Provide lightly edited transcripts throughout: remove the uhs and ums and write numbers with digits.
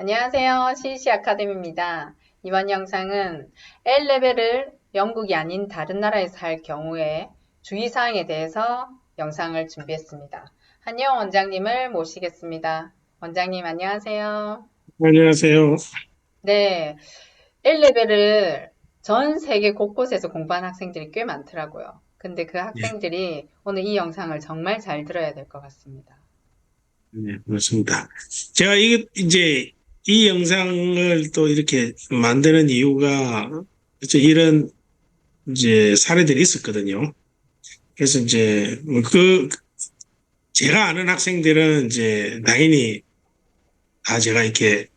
안녕하세요. CC 아카데미입니다. 이번 영상은 L레벨을 영국이 아닌 다른 나라에서 할 경우에 주의사항에 대해서 영상을 준비했습니다. 한영 원장님을 모시겠습니다. 원장님 안녕하세요. 안녕하세요. 네, L레벨을 전 세계 곳곳에서 공부하는 학생들이 꽤 많더라고요. 근데 그 예, 학생들이 오늘 이 영상을 정말 잘 들어야 될 것 같습니다. 그렇습니다. 제가 이제 이 영상을 또 이렇게 만드는 이유가 이제 이런 이제 사례들이 있었거든요. 그래서 이제 제가 아는 학생들은 이제 당연히 다 제가 이렇게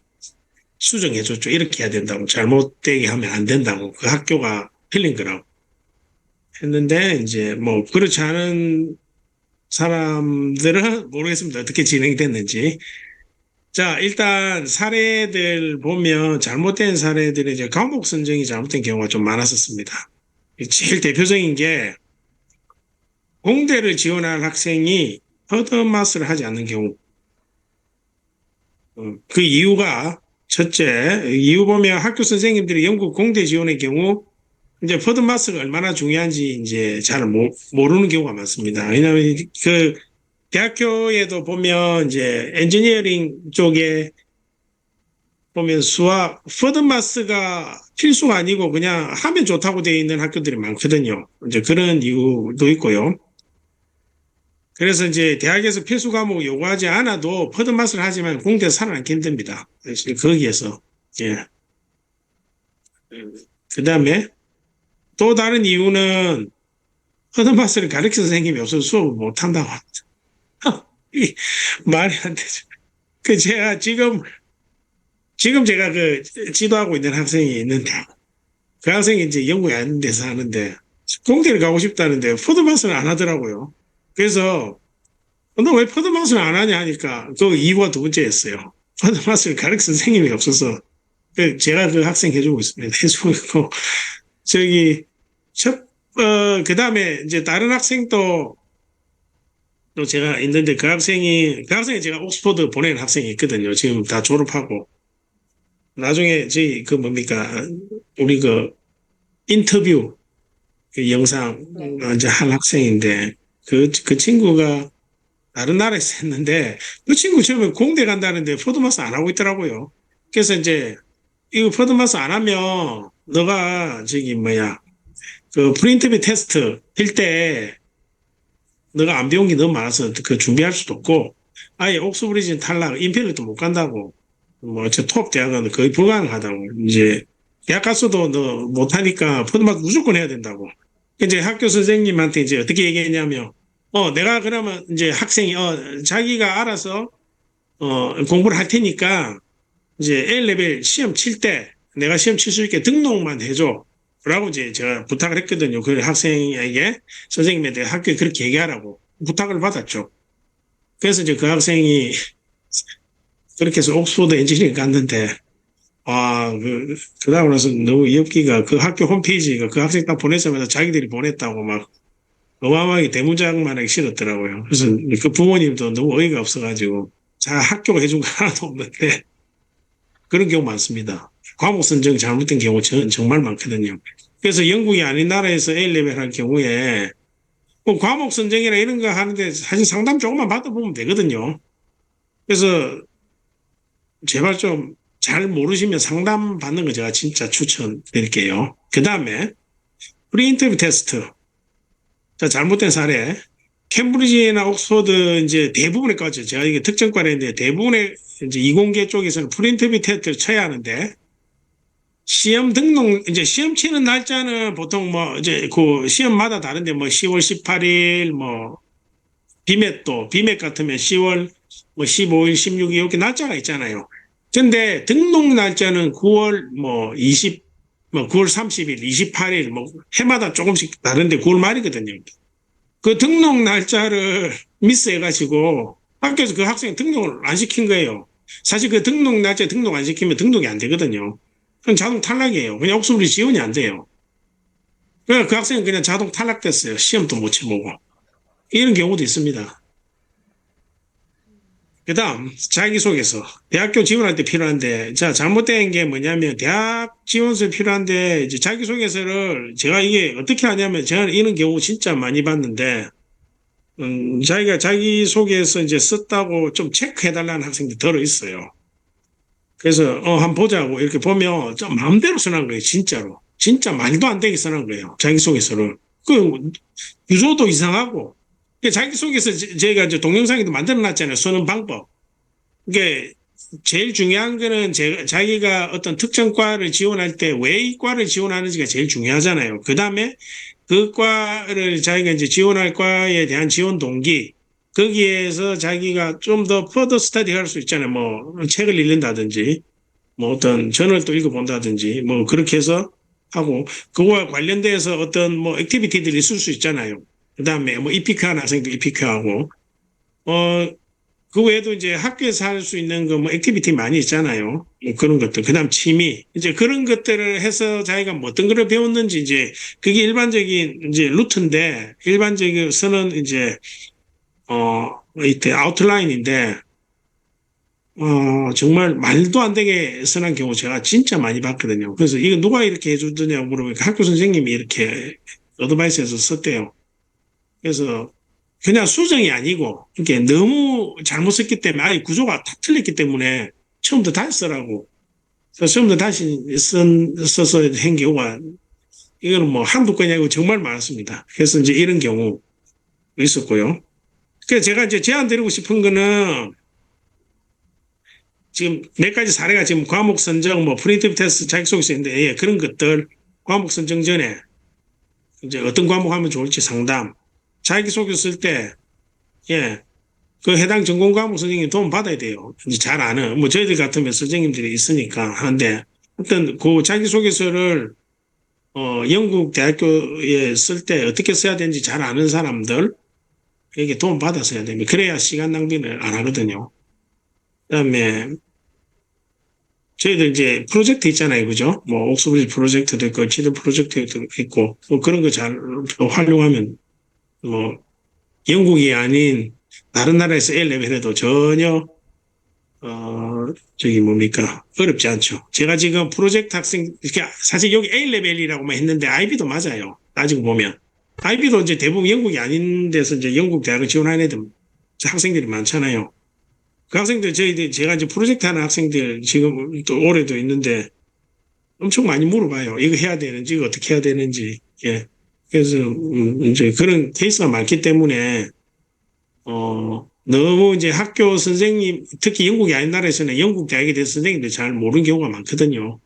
수정해줬죠. 이렇게 해야 된다고. 잘못되게 하면 안 된다고. 그 학교가 틀린 거라고 했는데 이제 뭐 그렇지 않은 사람들은 모르겠습니다. 어떻게 진행이 됐는지. 자, 일단 사례들 보면 잘못된 사례들은 이제 과목 선정이 잘못된 경우가 좀 많았었습니다. 제일 대표적인 게 공대를 지원할 학생이 허드마스를 하지 않는 경우. 그 이유가 첫째, 이유 보면 학교 선생님들이 영국 공대 지원의 경우 이제 퍼드마스가 얼마나 중요한지 이제 잘 모르는 경우가 많습니다. 왜냐하면 그 대학교에도 보면 이제 엔지니어링 쪽에 보면 수학, 퍼드마스가 필수가 아니고 그냥 하면 좋다고 되어 있는 학교들이 많거든요. 이제 그런 이유도 있고요. 그래서 이제 대학에서 필수 과목 요구하지 않아도 퍼드마스를 하지만 공대에서 살아남기 힘듭니다. 그래서 거기에서, 예. 그 다음에 또 다른 이유는 퍼드마스를 가르치 선생님이 없어서 수업을 못 한다고 합니다. 말이 안 되죠. 제가 지금 제가 지도하고 있는 학생이 있는데 그 학생이 이제 영국에 있는 데서 하는데 공대를 가고 싶다는데 포드마스는 안 하더라고요. 그래서 너 왜 포드마스를 안 하냐 하니까 그 이유가 두 번째였어요. 포드마스를 가르칠 선생님이 없어서 제가 그 학생 해주고 있습니다. 해주고 있고 저기 그 다음에 이제 다른 학생도 또 제가 있는데 그 학생이 제가 옥스퍼드 보낸 학생이 있거든요. 지금 다 졸업하고 나중에 저희 그 뭡니까 우리 그 인터뷰 그 영상 네. 이제 한 학생인데 그 친구가 다른 나라에서 했는데 그 친구 처음에 공대 간다는데 포드마스 안 하고 있더라고요. 그래서 이제 이거 포드마스 안 하면 너가 저기 뭐야 그 프린트비 테스트 할 때 너가 안 배운 게 너무 많아서 그 준비할 수도 없고 아예 옥스브리지 탈락 인필리도 못 간다고 뭐저 톱 대학은 거의 불가능하다고 이제 대학 갔어도 너 못하니까 포드마스 무조건 해야 된다고 이제 학교 선생님한테 이제 어떻게 얘기했냐면, 내가 그러면 이제 학생이, 자기가 알아서, 공부를 할 테니까, 이제 A레벨 시험 칠 때, 내가 시험 칠 수 있게 등록만 해줘. 라고 이제 제가 부탁을 했거든요. 그 학생에게, 선생님한테 학교에 그렇게 얘기하라고 부탁을 받았죠. 그래서 이제 그 학생이 그렇게 해서 옥스퍼드 엔지니어링 갔는데, 그러고 나서 너무 이업기가 그 학교 홈페이지가 그 학생 딱 보내자마자 자기들이 보냈다고 막 어마어마하게 대문짝만하게 싫었더라고요. 그래서 그 부모님도 너무 어이가 없어가지고 자 학교가 해준 거 하나도 없는데 그런 경우 많습니다. 과목 선정 잘못된 경우 정말 많거든요. 그래서 영국이 아닌 나라에서 A레벨 할 경우에 뭐 과목 선정이나 이런 거 하는데 사실 상담 조금만 받아보면 되거든요. 그래서 제발 좀 잘 모르시면 상담 받는 거 제가 진짜 추천드릴게요. 그 다음에 프리인터뷰 테스트. 자, 잘못된 사례. 캠브리지나 옥스퍼드 이제 대부분의 과죠. 제가 이게 특정과인데 대부분의 이제 이공계 쪽에서는 프린트비 테스트를 쳐야 하는데 시험 등록 이제 시험 치는 날짜는 보통 뭐 이제 그 시험마다 다른데 뭐 10월 18일 뭐 비맥 같으면 10월 뭐 15일, 16일 이렇게 날짜가 있잖아요. 근데 등록 날짜는 9월 뭐 20, 뭐 9월 30일, 28일 뭐 해마다 조금씩 다른데 9월 말이거든요. 그 등록 날짜를 미스해가지고 학교에서 그 학생 등록을 안 시킨 거예요. 사실 그 등록 날짜 등록 안 시키면 등록이 안 되거든요. 그럼 자동 탈락이에요. 그냥 옥수블이 지원이 안 돼요. 그러니까 그 학생은 그냥 자동 탈락됐어요. 시험도 못 쳐보고. 이런 경우도 있습니다. 그다음 자기소개서. 대학교 지원할 때 필요한데, 자, 잘못된 게 뭐냐면 대학 지원서에 필요한데 이제 자기소개서를 제가 이게 어떻게 하냐면 제가 이런 경우 진짜 많이 봤는데 자기가 자기소개서 이제 썼다고 좀 체크해달라는 학생들이 들어 있어요. 그래서 한번 보자고 이렇게 보면 좀 마음대로 써놓은 거예요, 진짜로. 진짜 말도 안 되게 써놓은 거예요, 자기소개서를. 그 유조도 이상하고. 자기소개서 제가 이제 동영상에도 만들어 놨잖아요, 쓰는 방법. 이게 제일 중요한 거는 자기가 어떤 특정 과를 지원할 때 왜 이 과를 지원하는지가 제일 중요하잖아요. 그 다음에 그 과를 자기가 이제 지원할 과에 대한 지원 동기, 거기에서 자기가 좀 더 퍼더 스터디 할 수 있잖아요. 뭐 책을 읽는다든지, 뭐 어떤 저널도 읽어본다든지, 뭐 그렇게 해서 하고, 그거와 관련돼서 어떤 뭐 액티비티들이 있을 수 있잖아요. 그 다음에 뭐 이피크하는 학생도 이피크하고, 어, 그 외에도 이제 학교에서 할 수 있는 그 뭐 액티비티 많이 있잖아요. 뭐 그런 것들. 그다음 취미. 이제 그런 것들을 해서 자기가 뭐 어떤 걸 배웠는지 이제 그게 일반적인 이제 루트인데 일반적인 서는 이제 이때 아웃라인인데 정말 말도 안 되게 선한 경우 제가 진짜 많이 봤거든요. 그래서 이거 누가 이렇게 해주더냐고 물어보니까 학교 선생님이 이렇게 어드바이스해서 썼대요. 그래서 그냥 수정이 아니고 이게 너무 잘못 썼기 때문에 아예 구조가 다 틀렸기 때문에 처음부터 다시 쓰라고. 그래서 처음부터 다시 써서 한 경우가 이거는 뭐 한두 건이 아니고 정말 많았습니다. 그래서 이제 이런 경우 있었고요. 그래서 제가 이제 제안 드리고 싶은 거는 지금 몇 가지 사례가 지금 과목 선정, 뭐 프리티브 테스트, 자기소개서 있는데 예, 그런 것들 과목 선정 전에 이제 어떤 과목 하면 좋을지 상담, 자기소개 쓸 때 예, 그 해당 전공 과목 선생님 도움 받아야 돼요. 이제 잘 아는 뭐 저희들 같으면 선생님들이 있으니까 하는데 어떤 그 자기소개서를 영국 대학교에 쓸 때 어떻게 써야 되는지 잘 아는 사람들 에게 도움 받아서 해야 됩니다. 그래야 시간 낭비를 안 하거든요. 그다음에 저희들 이제 프로젝트 있잖아요, 그죠? 뭐 옥스버리 프로젝트도 있고 치드 프로젝트도 있고 뭐 그런 거 잘 활용하면 뭐 영국이 아닌 다른 나라에서 A레벨 해도 전혀 저기 뭡니까? 어렵지 않죠. 제가 지금 프로젝트 학생, 사실 여기 A레벨이라고만 했는데 IB도 맞아요. 따지고 보면. IB도 이제 대부분 영국이 아닌 데서 이제 영국 대학을 지원하는 애들, 학생들이 많잖아요. 그 학생들, 제가 이제 프로젝트 하는 학생들 지금 또 올해도 있는데 엄청 많이 물어봐요. 이거 해야 되는지, 이거 어떻게 해야 되는지. 예. 그래서, 이제 그런 케이스가 많기 때문에 너무 이제 학교 선생님, 특히 영국이 아닌 나라에서는 영국 대학에 대해서 선생님들이 잘 모르는 경우가 많거든요.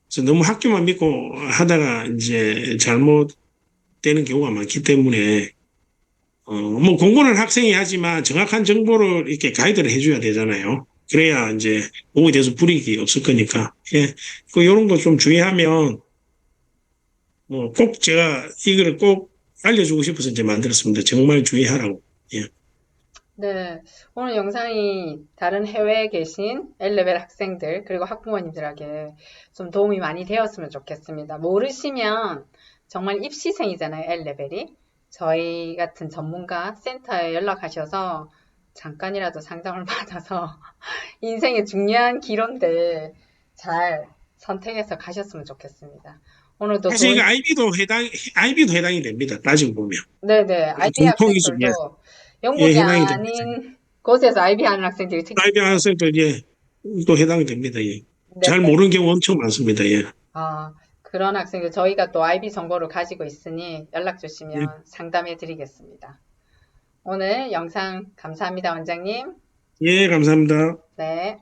그래서 너무 학교만 믿고 하다가 이제 잘못되는 경우가 많기 때문에, 뭐 공부는 학생이 하지만 정확한 정보를 이렇게 가이드를 해줘야 되잖아요. 그래야 이제 공부에 대해서 불이익이 없을 거니까. 예. 그, 요런 거 좀 주의하면, 뭐 꼭 제가 이거를 꼭 알려주고 싶어서 이제 만들었습니다. 정말 주의하라고. 예. 네, 오늘 영상이 다른 해외에 계신 L레벨 학생들 그리고 학부모님들에게 좀 도움이 많이 되었으면 좋겠습니다. 모르시면 정말 입시생이잖아요, L레벨이. 저희 같은 전문가 센터에 연락하셔서 잠깐이라도 상담을 받아서 인생의 중요한 기로인데 잘 선택해서 가셨으면 좋겠습니다. 오늘도 사실 이거 좋은, IB도 해당이 됩니다. 따지고 보면. 네네, IB 공통이죠. 예. 학생들도 예, 영국이 해당이 됩니다. 아닌 곳에서 IB 하는 학생들이 특히 IB 학생들, 예, 또 해당이 됩니다. 예. 네. 잘 모르는 경우 엄청 많습니다. 예. 아, 그런 학생들 저희가 또 IB 정보를 가지고 있으니 연락 예, 주시면 상담해 드리겠습니다. 오늘 영상 감사합니다, 원장님. 예, 감사합니다. 네.